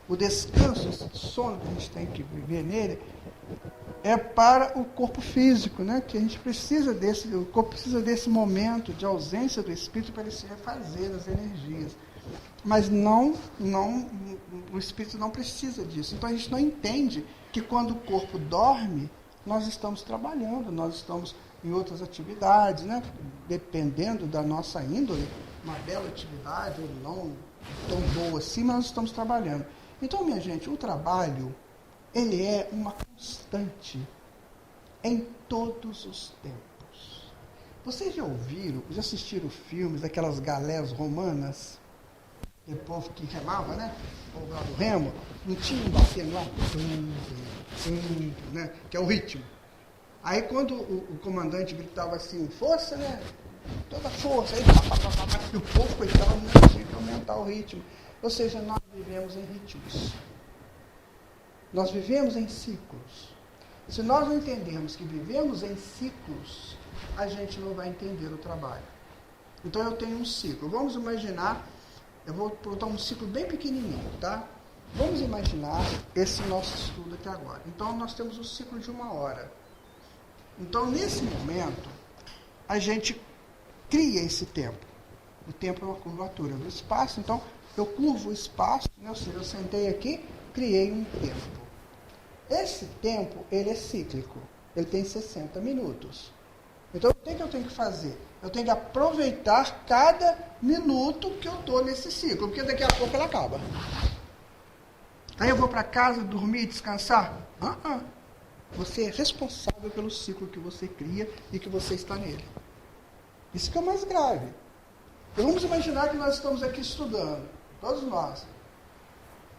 O descanso, esse sono que a gente tem que viver nele, é para o corpo físico, né? Que a gente precisa o corpo precisa desse momento de ausência do espírito para ele se refazer as energias. Mas o espírito não precisa disso. Então a gente não entende que quando o corpo dorme, nós estamos trabalhando, nós estamos em outras atividades, né? Dependendo da nossa índole, uma bela atividade ou não tão boa assim, mas nós estamos trabalhando. Então, minha gente, o trabalho, ele é uma constante em todos os tempos. Vocês já ouviram, já assistiram filmes daquelas galés romanas? O povo que remava, né? O povo lá do remo, não tinha um batendo lá, né? Que é o ritmo. Aí quando o comandante gritava assim, força, né? Toda força, aí, e o povo, coitado, não tinha que aumentar o ritmo. Ou seja, nós vivemos em ritmos. Nós vivemos em ciclos. Se nós não entendermos que vivemos em ciclos, a gente não vai entender o trabalho. Então eu tenho um ciclo. Vamos imaginar, eu vou botar um ciclo bem pequenininho, tá? Vamos imaginar esse nosso estudo aqui agora. Então nós temos um ciclo de 1 hora. Então nesse momento, a gente cria esse tempo. O tempo é uma curvatura do espaço, então eu curvo o espaço, né? Ou seja, eu sentei aqui, criei um tempo. Esse tempo, ele é cíclico, ele tem 60 minutos. Então, o que eu tenho que fazer? Eu tenho que aproveitar cada minuto que eu estou nesse ciclo, porque daqui a pouco ele acaba. Aí eu vou para casa, dormir, descansar? Você é responsável pelo ciclo que você cria e que você está nele. Isso que é o mais grave. Então, vamos imaginar que nós estamos aqui estudando, todos nós.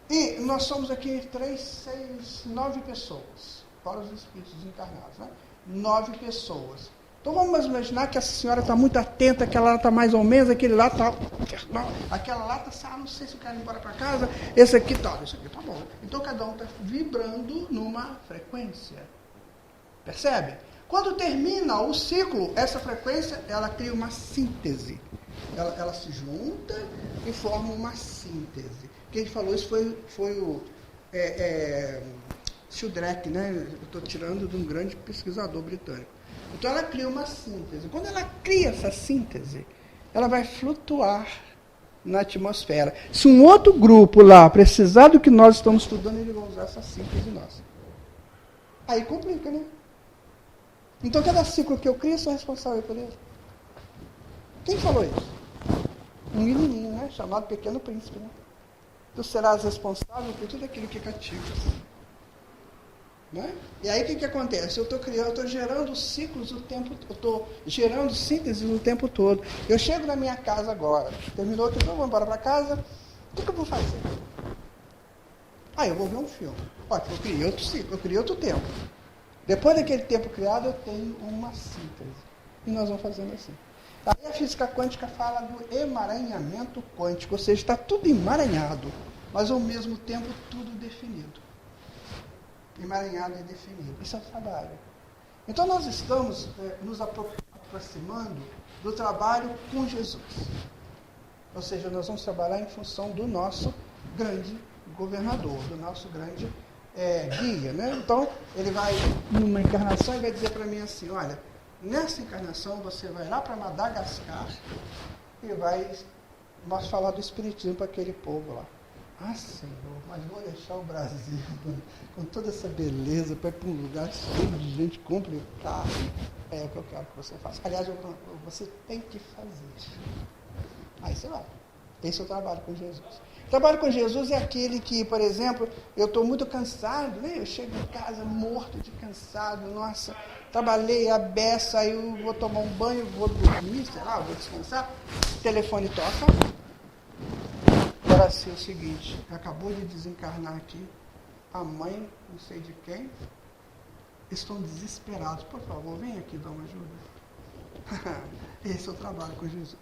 E nós somos aqui 3, 6, 9 pessoas, fora os espíritos desencarnados, né? 9 pessoas. Então vamos imaginar que essa senhora está muito atenta, aquela lá está mais ou menos, aquele lá está... Aquela lá está, não sei se eu quero ir embora para casa, esse aqui está bom. Então cada um está vibrando numa frequência. Percebe? Quando termina o ciclo, essa frequência, ela cria uma síntese. Ela se junta e forma uma síntese. Quem falou isso foi o Sheldrake, né? Eu estou tirando de um grande pesquisador britânico. Então ela cria uma síntese. Quando ela cria essa síntese, ela vai flutuar na atmosfera. Se um outro grupo lá precisar do que nós estamos estudando, eles vão usar essa síntese nossa. Aí complica, né? Então cada ciclo que eu crio, eu sou responsável por ele. Quem falou isso? Um menininho, né? Chamado Pequeno Príncipe, né? Tu serás responsável por tudo aquilo que cativas. Né? E aí o que acontece? Eu estou gerando ciclos o tempo, eu estou gerando sínteses o tempo todo. Eu chego na minha casa agora, terminou tudo, eu vou embora para casa, o que eu vou fazer? Eu vou ver um filme. Eu criei outro ciclo, eu criei outro tempo. Depois daquele tempo criado, eu tenho uma síntese. E nós vamos fazendo assim. Aí a física quântica fala do emaranhamento quântico, ou seja, está tudo emaranhado, mas ao mesmo tempo tudo definido. Emaranhado e definido. Isso é o trabalho. Então nós estamos nos aproximando do trabalho com Jesus. Ou seja, nós vamos trabalhar em função do nosso grande governador, do nosso grande guia. Né? Então, ele vai, numa encarnação, e vai dizer para mim assim, olha, nessa encarnação você vai lá para Madagascar e vai nós falar do Espiritismo para aquele povo lá. Senhor, mas vou deixar o Brasil com toda essa beleza para ir para um lugar cheio de gente complicada. É o que eu quero que você faça. Aliás, você tem que fazer. Aí você vai. Esse é o trabalho com Jesus. O trabalho com Jesus é aquele que, por exemplo, eu estou muito cansado, né? Eu chego em casa morto de cansado, nossa, trabalhei a beça, aí eu vou tomar um banho, vou dormir, sei lá, vou descansar, o telefone toca. Agora sim, é o seguinte, acabou de desencarnar aqui, a mãe, não sei de quem, estão desesperados. Por favor, vem aqui dar uma ajuda. Esse é o trabalho com Jesus.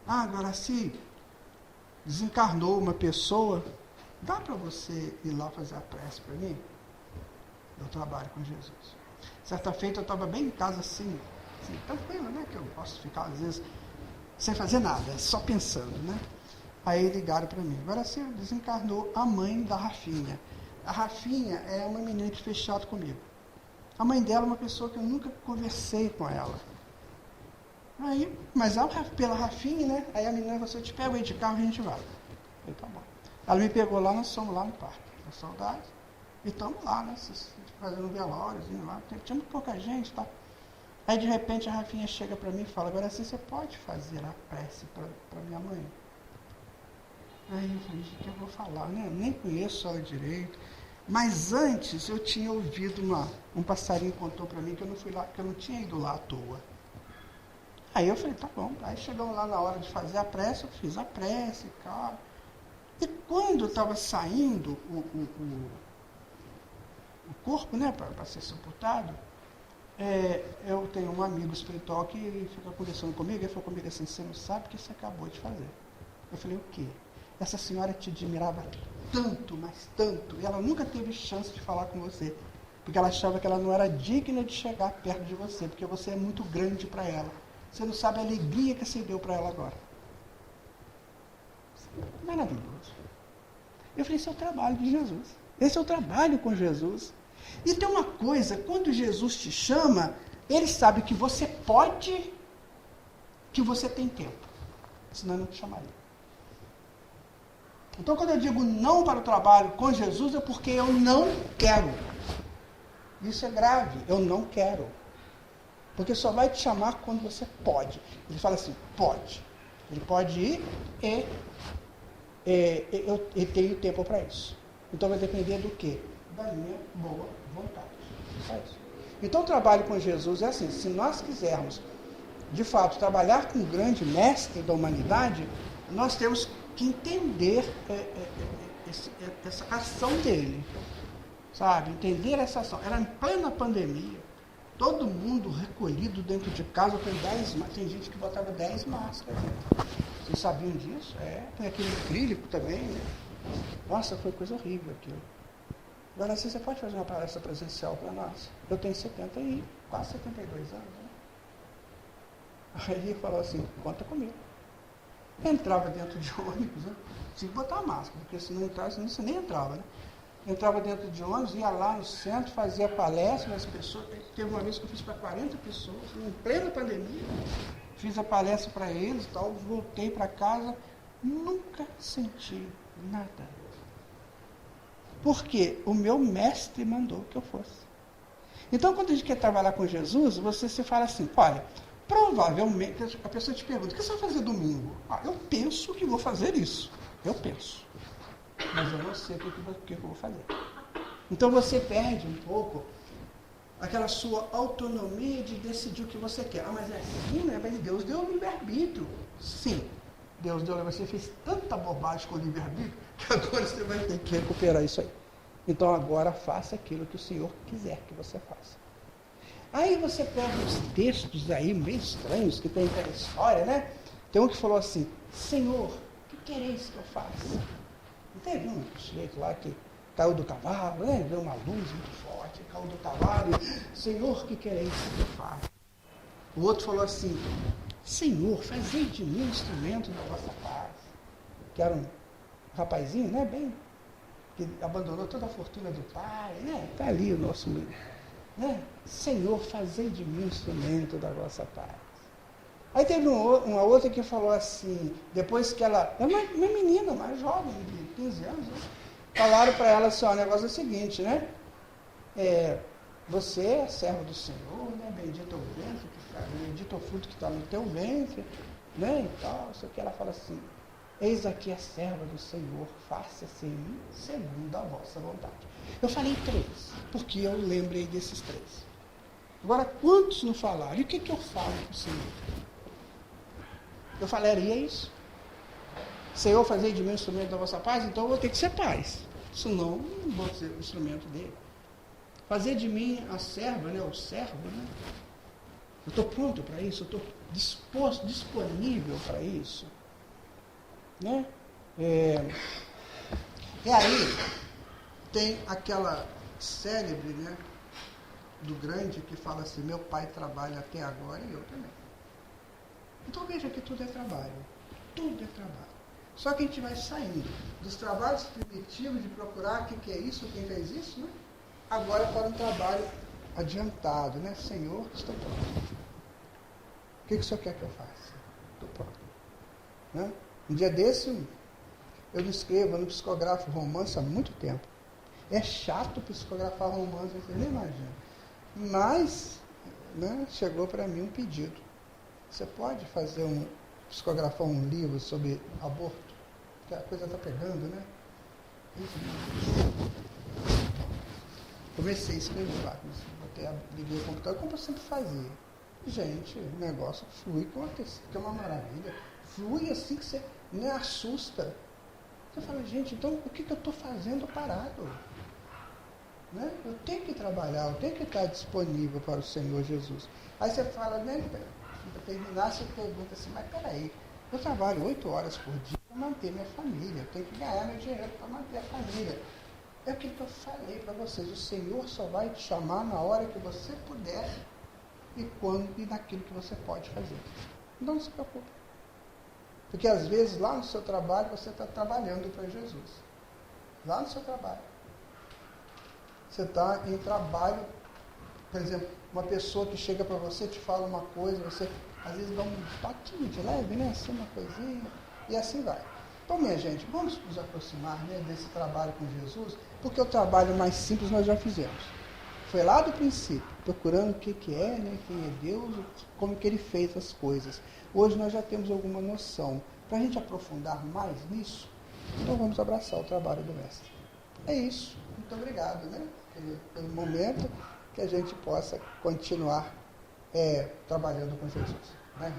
Agora sim, desencarnou uma pessoa, dá para você ir lá fazer a prece para mim? Eu trabalho com Jesus. Certa feita eu estava bem em casa assim, tranquilo, né? Que eu posso ficar às vezes sem fazer nada, só pensando, né? Aí ligaram para mim. Agora sim, desencarnou a mãe da Rafinha. A Rafinha é uma menina que fez teatro comigo. A mãe dela é uma pessoa que eu nunca conversei com ela. Aí, mas pela Rafinha, né? Aí a menina falou assim, eu te pego aí de carro e a gente vai. Eu falei, tá bom. Ela me pegou lá, nós fomos lá no parque, na Saudade, e estamos lá, né? fazendo um velóriozinho lá, tinha muito pouca gente, tá? Aí de repente a Rafinha chega para mim e fala, agora assim você pode fazer a prece para minha mãe? Aí eu falei, o que eu vou falar, né? Eu nem conheço ela direito. Mas antes eu tinha ouvido um passarinho contou para mim que eu não fui lá, que eu não tinha ido lá à toa. Aí eu falei, tá bom. Aí chegamos lá na hora de fazer a prece, eu fiz a prece, cara. E quando estava saindo o corpo, né, para ser sepultado, eu tenho um amigo espiritual que fica conversando comigo, ele falou comigo assim, você não sabe o que você acabou de fazer. Eu falei, o quê? Essa senhora te admirava tanto, mas tanto, e ela nunca teve chance de falar com você, porque ela achava que ela não era digna de chegar perto de você, porque você é muito grande para ela. Você não sabe a alegria que você deu para ela agora. Maravilhoso. Eu falei, esse é o trabalho de Jesus. Esse é o trabalho com Jesus. E tem uma coisa, quando Jesus te chama, ele sabe que você pode, que você tem tempo. Senão ele não te chamaria. Então, quando eu digo não para o trabalho com Jesus, é porque eu não quero. Isso é grave, eu não quero. Porque só vai te chamar quando você pode. Ele fala assim, pode. Ele pode ir e eu tenho tempo para isso. Então vai depender do quê? Da minha boa vontade. Só isso. Então o trabalho com Jesus é assim, se nós quisermos, de fato, trabalhar com o grande mestre da humanidade, nós temos que entender essa ação dele. Sabe? Entender essa ação. Era em plena pandemia. Todo mundo recolhido dentro de casa com 10 máscaras. Tem gente que botava 10 máscaras. Vocês sabiam disso? Tem aquele acrílico também, né? Nossa, foi coisa horrível aquilo. Agora, assim, você pode fazer uma palestra presencial para nós? Eu tenho quase 72 anos, né? Aí ele falou assim, conta comigo. Eu entrava dentro de ônibus, né? Tinha que botar a máscara, porque se não entrasse, você nem entrava, né? Entrava dentro de ônibus, ia lá no centro, fazia palestra, as pessoas. Teve uma vez que eu fiz para 40 pessoas, em plena pandemia. Fiz a palestra para eles e tal, voltei para casa, nunca senti nada. Porque o meu mestre mandou que eu fosse. Então, quando a gente quer trabalhar com Jesus, você se fala assim, olha, provavelmente, a pessoa te pergunta, o que você vai fazer domingo? Eu penso que vou fazer isso. Eu penso. Mas eu não sei o que eu vou fazer. Então você perde um pouco aquela sua autonomia de decidir o que você quer. Mas é assim, né? Mas Deus deu o livre-arbítrio. Sim, Deus deu, você fez tanta bobagem com o livre-arbítrio que agora você vai ter que recuperar isso aí. Então agora faça aquilo que o Senhor quiser que você faça. Aí você pega uns textos aí meio estranhos que tem aquela história, né? Tem um que falou assim, Senhor, o que quereis que eu faça? E teve um sujeito lá que caiu do cavalo, né? Deu uma luz muito forte, caiu do cavalo e, Senhor, que quereis que eu faça? O outro falou assim, Senhor, fazei de mim um instrumento da vossa paz. Que era um rapazinho, né? Bem, que abandonou toda a fortuna do pai, né? Está ali o nosso livro. Né? Senhor, fazei de mim um instrumento da vossa paz. Aí teve uma outra que falou assim, depois que ela, é uma menina mais jovem, de 15 anos, né? Falaram para ela assim, o negócio é o seguinte, né? Você é servo do Senhor, né? Bendito é o ventre, bendito é o fruto que está no teu ventre, né? E tal, isso aqui ela fala assim, eis aqui a serva do Senhor, faça-se em mim segundo a vossa vontade. Eu falei 3, porque eu lembrei desses 3. Agora, quantos não falaram? E o que eu falo para o Senhor? Eu falaria isso. Senhor, fazei de mim um instrumento da vossa paz, então eu vou ter que ser paz. Senão, não vou ser o instrumento dele. Fazer de mim a serva, né, o servo, né? Eu estou pronto para isso, eu estou disponível para isso. Né? E aí, tem aquela célebre, né, do grande que fala assim, meu pai trabalha até agora e eu também. Então veja que tudo é trabalho. Tudo é trabalho. Só que a gente vai saindo dos trabalhos primitivos de procurar o que é isso, quem fez isso, né? Agora para um trabalho adiantado, né? Senhor, estou pronto. O que o Senhor quer que eu faça? Estou pronto. Né? Um dia desse, eu não escrevo, eu não psicografo romance há muito tempo. É chato psicografar romance, você nem imagina. Mas, né, chegou para mim um pedido. Você pode psicografar um livro sobre aborto? Porque a coisa está pegando, né? Comecei a escrever lá, liguei o computador, como eu sempre fazia. Gente, o negócio flui que é uma maravilha. Flui assim que você nem assusta. Você fala, gente, então o que eu estou fazendo parado? Né? Eu tenho que trabalhar, eu tenho que estar disponível para o Senhor Jesus. Aí você fala, né, para terminar, você pergunta assim, mas peraí, eu trabalho 8 horas por dia para manter minha família, eu tenho que ganhar meu dinheiro para manter a família. É o que eu falei para vocês, o Senhor só vai te chamar na hora que você puder e naquilo que você pode fazer. Não se preocupe. Porque às vezes lá no seu trabalho você está trabalhando para Jesus. Lá no seu trabalho. Você está em trabalho, por exemplo, uma pessoa que chega para você, te fala uma coisa, você às vezes dá um toquinho de leve, né? Assim, uma coisinha, e assim vai. Então, minha gente, vamos nos aproximar, né, desse trabalho com Jesus, porque o trabalho mais simples nós já fizemos. Foi lá do princípio, procurando o que é, né, quem é Deus, como que Ele fez as coisas. Hoje nós já temos alguma noção. Para a gente aprofundar mais nisso, então vamos abraçar o trabalho do Mestre. É isso. Muito obrigado, né, pelo momento que a gente possa continuar trabalhando com Jesus. Né?